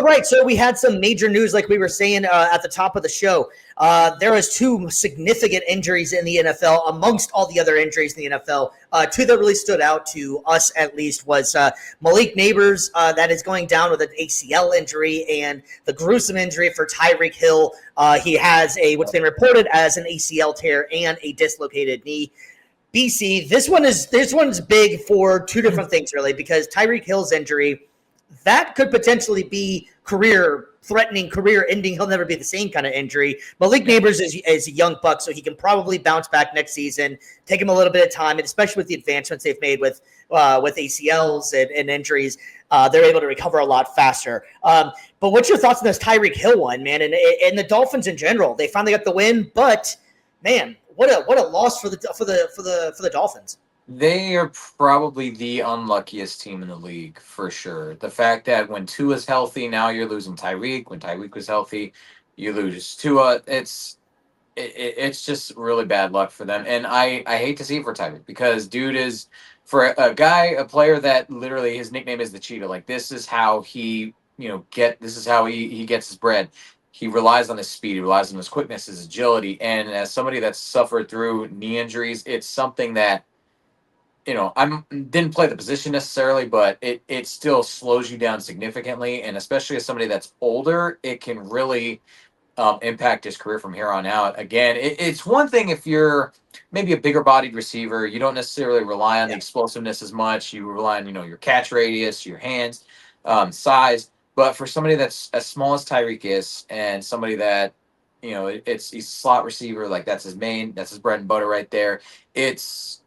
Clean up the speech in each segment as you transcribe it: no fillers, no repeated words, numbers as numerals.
right, so we had some major news, like we were saying at the top of the show. There was two significant injuries in the NFL amongst all the other injuries in the NFL. Two that really stood out to us, at least, was Malik Nabers, that is going down with an ACL injury, and the gruesome injury for Tyreek Hill. He has what's been reported as an ACL tear and a dislocated knee. BC, this one's big for two different things, really, because Tyreek Hill's injury, that could potentially be career-threatening, career-ending. He'll never be the same kind of injury. Malik Nabers is a young buck, so he can probably bounce back next season. Take him a little bit of time, and especially with the advancements they've made with ACLs and injuries, they're able to recover a lot faster. But what's your thoughts on this Tyreek Hill one, man? And the Dolphins in general, they finally got the win, but man, what a loss for the Dolphins. They are probably the unluckiest team in the league, for sure. The fact that when Tua's healthy, now you're losing Tyreek. When Tyreek was healthy, you lose Tua. It's just really bad luck for them. And I hate to see it for Tyreek, because dude is, for a player that literally his nickname is the Cheetah. Like, this is how he, this is how he gets his bread. He relies on his speed. He relies on his quickness, his agility. And as somebody that's suffered through knee injuries, it's something that, I didn't play the position necessarily, but it still slows you down significantly. And especially as somebody that's older, it can really impact his career from here on out. Again, it's one thing if you're maybe a bigger bodied receiver, you don't necessarily rely on the explosiveness as much. You rely on, your catch radius, your hands, size. But for somebody that's as small as Tyreek is, and somebody that, he's a slot receiver, like that's his bread and butter right there. It's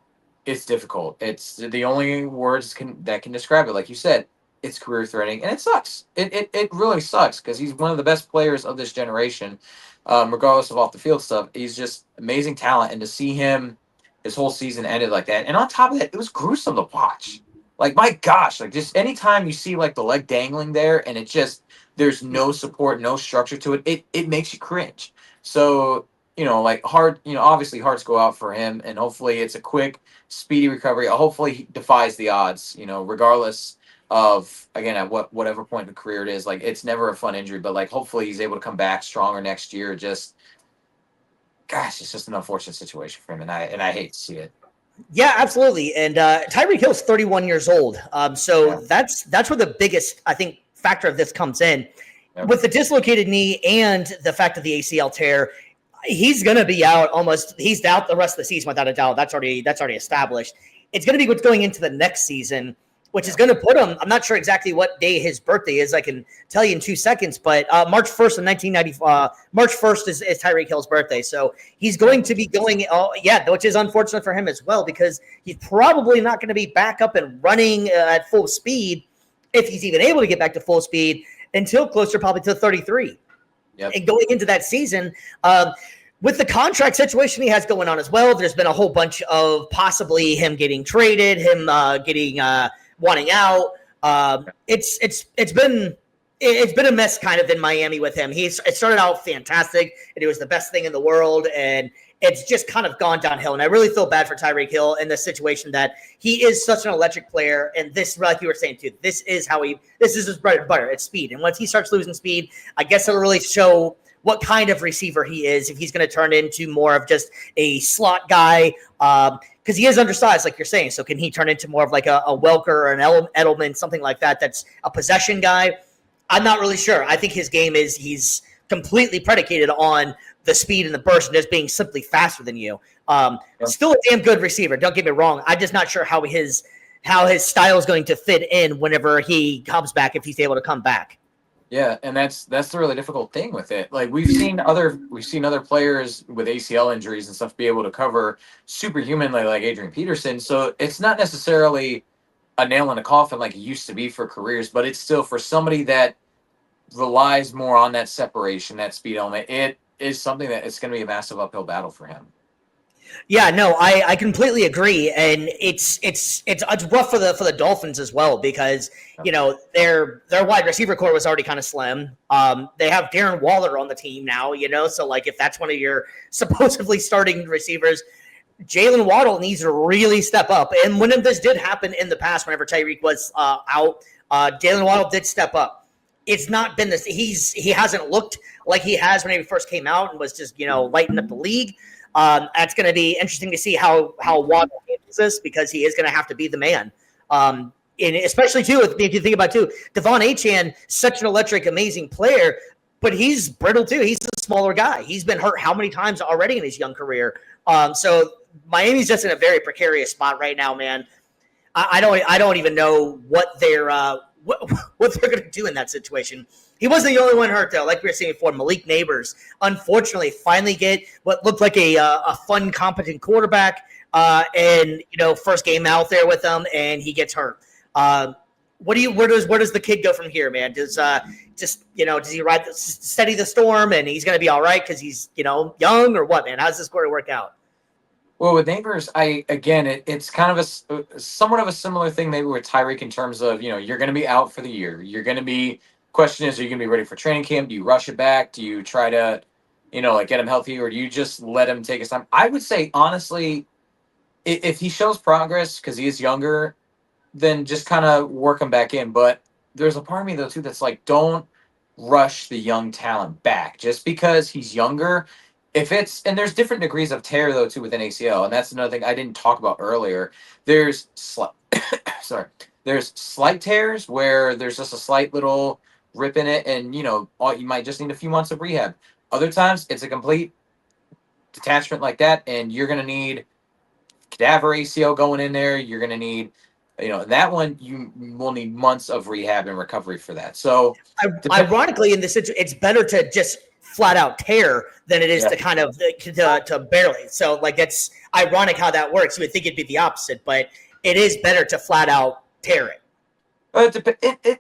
difficult. It's the only words that can describe it. Like you said, it's career threatening, and it sucks. It really sucks, because he's one of the best players of this generation, regardless of off the field stuff. He's just amazing talent, and to see his whole season ended like that, and on top of that, it was gruesome to watch. Like, my gosh, like, just anytime you see like the leg dangling there, and there's no support, no structure to it, it makes you cringe. So, obviously hearts go out for him, and hopefully it's a quick, speedy recovery. Hopefully he defies the odds, regardless of, again, at whatever point in the career it is. Like, it's never a fun injury, but like, hopefully he's able to come back stronger next year. It's just an unfortunate situation for him, and I hate to see it. Yeah, absolutely. And Tyreek Hill's 31 years old. So that's where the biggest, I think, factor of this comes in. Yep. With the dislocated knee and the fact of the ACL tear, he's going to be out he's out the rest of the season without a doubt. That's already established. It's going to be what's going into the next season, which is going to put him, I'm not sure exactly what day his birthday is. I can tell you in 2 seconds, but March 1st of 1990, March 1st is Tyreek Hill's birthday. So he's going to be going, which is unfortunate for him as well, because he's probably not going to be back up and running at full speed, if he's even able to get back to full speed, until closer probably to 33. Yep. And going into that season, with the contract situation he has going on as well, there's been a whole bunch of possibly him getting traded, him getting wanting out. It's been a mess kind of in Miami with him. It started out fantastic, and it was the best thing in the world, and it's just kind of gone downhill. And I really feel bad for Tyreek Hill in this situation, that he is such an electric player. And this, like you were saying too, this is his bread and butter. It's speed. And once he starts losing speed, I guess it'll really show what kind of receiver he is, if he's going to turn into more of just a slot guy, because he is undersized, like you're saying. So can he turn into more of like a Welker or an Edelman, something like that, that's a possession guy? I'm not really sure. I think his game he's completely predicated on the speed and the burst and just being simply faster than you. Still a damn good receiver, don't get me wrong. I'm just not sure how his style is going to fit in whenever he comes back, if he's able to come back. Yeah, and that's the really difficult thing with it. Like, we've seen other players with ACL injuries and stuff be able to cover superhumanly, like Adrian Peterson. So it's not necessarily a nail in the coffin like it used to be for careers, but it's still, for somebody that relies more on that separation, that speed element, it is something that it's going to be a massive uphill battle for him. Yeah, no, I completely agree, and it's rough for the Dolphins as well, because their wide receiver core was already kind of slim. They have Darren Waller on the team now, so like, if that's one of your supposedly starting receivers, Jalen Waddle needs to really step up. And when this did happen in the past, whenever Tyreek was out, Jalen Waddle did step up. it's not been this. He hasn't looked like he has when he first came out and was just lighting up the league. That's going to be interesting to see how Waddle handles this, because he is going to have to be the man. And especially too, if you think about too, Devon Achane, such an electric, amazing player, but he's brittle too. He's a smaller guy. He's been hurt how many times already in his young career? So Miami's just in a very precarious spot right now, man. I don't even know what they're what they're going to do in that situation. He wasn't the only one hurt though. Like we were saying before, Malik Nabers, unfortunately, finally get what looked like a fun, competent quarterback, and first game out there with them, and he gets hurt. Where does the kid go from here, man? Does does he steady the storm and he's going to be all right because he's young, or what, man? How's this going to work out? Well, with Nabers, it's kind of a somewhat of a similar thing maybe with Tyreek in terms of you're going to be out for the year. You're going to be question is, are you going to be ready for training camp? Do you rush it back? Do you try to get him healthy, or do you just let him take his time? I would say honestly, if he shows progress because he is younger, then just kind of work him back in. But there's a part of me though too that's like, don't rush the young talent back just because he's younger. And there's different degrees of tear though too within ACL, and that's another thing I didn't talk about earlier. There's there's slight tears where there's just a slight little rip in it, and you might just need a few months of rehab. Other times it's a complete detachment like that, and you're gonna need cadaver ACL going in there. You're gonna need that one, you will need months of rehab and recovery for that. So ironically, in this situation, it's better to just flat out tear than it is to kind of to barely. So like, it's ironic how that works. You would think it'd be the opposite, but it is better to flat out tear it.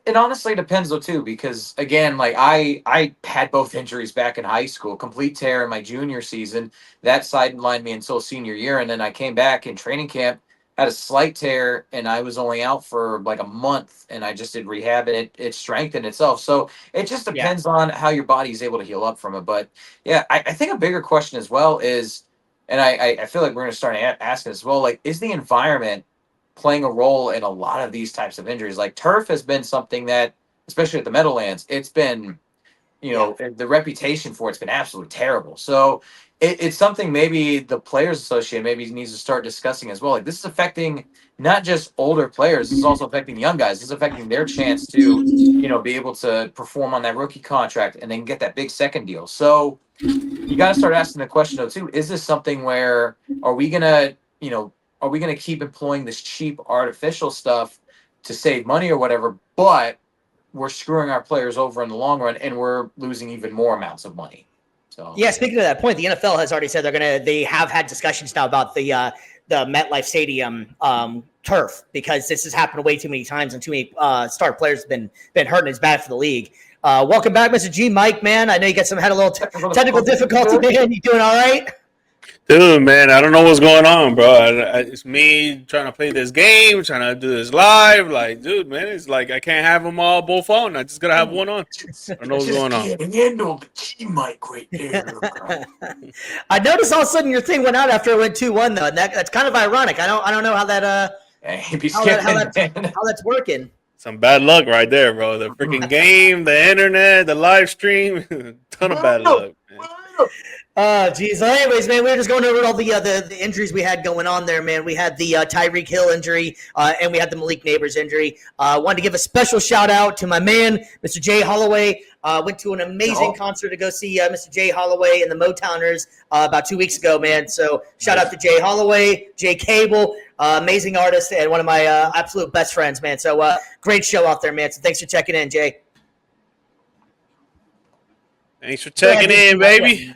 It honestly depends though too, because again, like I had both injuries back in high school, complete tear in my junior season that sidelined me until senior year, and then I came back in training camp, had a slight tear, and I was only out for like a month, and I just did rehab, and it strengthened itself. So it just depends on how your body is able to heal up from it. But yeah, I think a bigger question as well is, and I feel like we're going to start asking as well, like, is the environment playing a role in a lot of these types of injuries? Like turf has been something that, especially at the Meadowlands, it's been, the reputation for it's been absolutely terrible. So it's something maybe the Players Association maybe needs to start discussing as well. Like, this is affecting not just older players, this is also affecting young guys. This is affecting their chance to, be able to perform on that rookie contract and then get that big second deal. So you got to start asking the question though too, is this something where are we going to keep employing this cheap artificial stuff to save money or whatever, but we're screwing our players over in the long run and we're losing even more amounts of money? So yeah, speaking of that point, the NFL has already said they have had discussions now about the MetLife Stadium turf, because this has happened way too many times and too many star players have been hurt, and it's bad for the league. Welcome back, Mr. G. Mike, man. I know you had a little technical difficulty, man. You doing all right? Dude, man, I don't know what's going on, bro. It's me trying to play this game, trying to do this live. Like, dude, man, it's like I can't have them all both on. I just gotta have one on. I don't know what's going on. Handle the G mic right there. I noticed all of a sudden your thing went out after it went 2-1 though, and that's kind of ironic. I don't know how that how that's working. Some bad luck right there, bro. The freaking game, the internet, the live stream, ton of bad luck, man. Oh, geez. Well, anyways, man, we were just going over all the injuries we had going on there, man. We had the Tyreek Hill injury, and we had the Malik Nabers injury. Wanted to give a special shout out to my man, Mr. Jay Holloway. Went to an amazing concert to go see Mr. Jay Holloway and the Motowners about 2 weeks ago, man. So shout out to Jay Holloway, Jay Cable, amazing artist, and one of my absolute best friends, man. So great show out there, man. So thanks for checking in, Jay. Thanks for checking in, baby.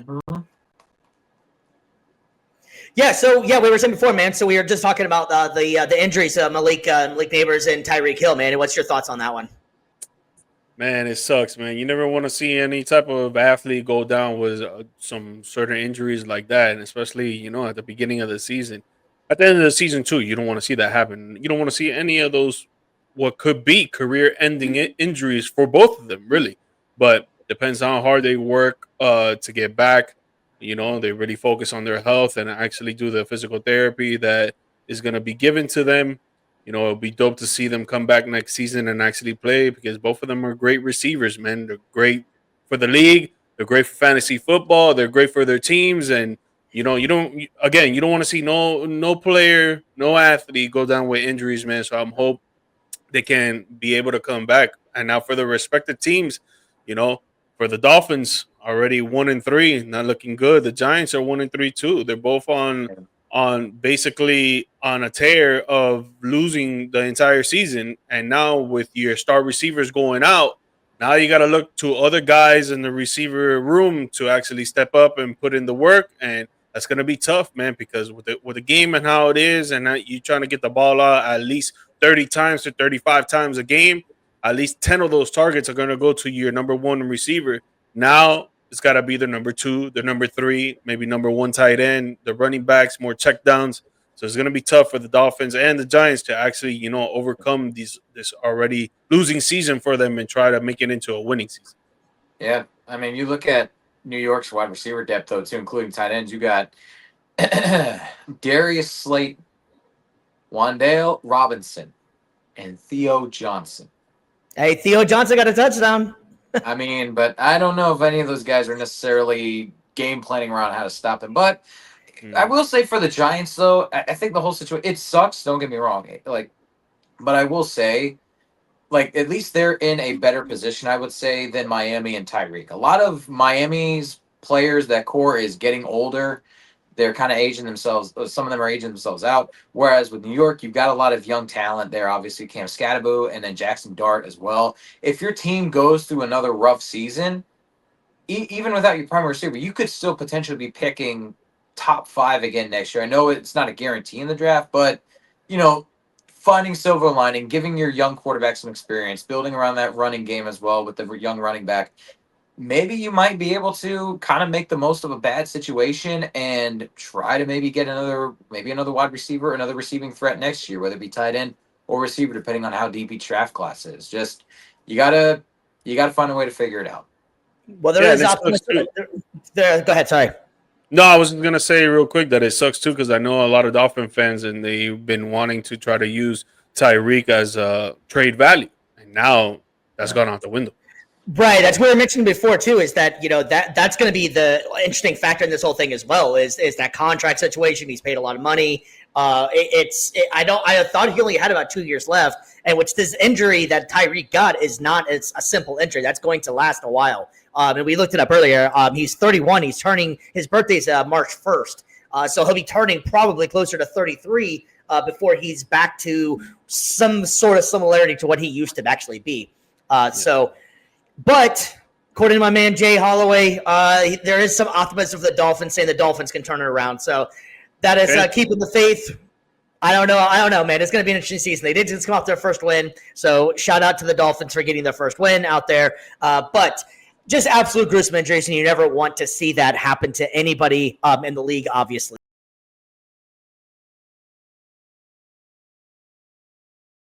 Yeah, so we were saying before, man. So we were just talking about the injuries, Malik Nabers and Tyreek Hill, man. And what's your thoughts on that one? Man, it sucks, man. You never want to see any type of athlete go down with some certain injuries like that, and especially at the beginning of the season. At the end of the season too, you don't want to see that happen. You don't want to see any of those what could be career-ending injuries for both of them, really. But depends on how hard they work to get back. They really focus on their health and actually do the physical therapy that is going to be given to them. It'll be dope to see them come back next season and actually play because both of them are great receivers, man. They're great for the league. They're great for fantasy football. They're great for their teams. And, you don't want to see no player, no athlete go down with injuries, man. So I'm hope they can be able to come back. And now for the respective teams, you know, for the Dolphins, already 1-3, not looking good. The Giants are 1-3 too. They're both on basically on a tear of losing the entire season. And now with your star receivers going out, now you got to look to other guys in the receiver room to actually step up and put in the work. And that's going to be tough, man, because with the game and how it is, and you trying to get the ball out at least 30 times to 35 times a game, at least 10 of those targets are going to go to your number one receiver. Now it's got to be the number two, the number three, maybe number one tight end, the running backs, more checkdowns. So it's going to be tough for the Dolphins and the Giants to actually, overcome this already losing season for them and try to make it into a winning season. Yeah, I mean, you look at New York's wide receiver depth, though, too, including tight ends. You got Darius Slayton, Wan'Dale Robinson, and Theo Johnson. Hey, Theo Johnson got a touchdown. I mean, but I don't know if any of those guys are necessarily game planning around how to stop them. But I will say for the Giants, though, I think the whole situation, it sucks. Don't get me wrong. But I will say, at least they're in a better position, I would say, than Miami and Tyreek. A lot of Miami's players, that core is getting older. They're kind of aging themselves. Some of them are aging themselves out. Whereas with New York, you've got a lot of young talent there. Obviously, Cam Scatterbo and then Jackson Dart as well. If your team goes through another rough season, even without your primary receiver, you could still potentially be picking top 5 again next year. I know it's not a guarantee in the draft, but, finding silver lining, giving your young quarterback some experience, building around that running game as well with the young running back. Maybe you might be able to kind of make the most of a bad situation and try to maybe get another wide receiver, another receiving threat next year, whether it be tight end or receiver, depending on how deep each draft class is. Just you gotta find a way to figure it out. Well, there is optimism. Go ahead. Sorry. No, I was going to say real quick that it sucks too because I know a lot of Dolphin fans and they've been wanting to try to use Tyreek as a trade value, and now that's gone out the window. Right, that's what we were mentioning before too. Is that that's going to be the interesting factor in this whole thing as well. Is that contract situation? He's paid a lot of money. I thought he only had about 2 years left, and which this injury that Tyreek got is not as a simple injury. That's going to last a while. And we looked it up earlier. He's 31. He's turning his birthday's March 1st. So he'll be turning probably closer to 33 before he's back to some sort of similarity to what he used to actually be. But according to my man Jay Holloway, there is some optimism for the Dolphins, saying the Dolphins can turn it around. So that is keeping the faith. I don't know, man. It's going to be an interesting season. They did just come off their first win, so shout out to the Dolphins for getting their first win out there. But just absolute gruesome injuries, and you never want to see that happen to anybody in the league, obviously.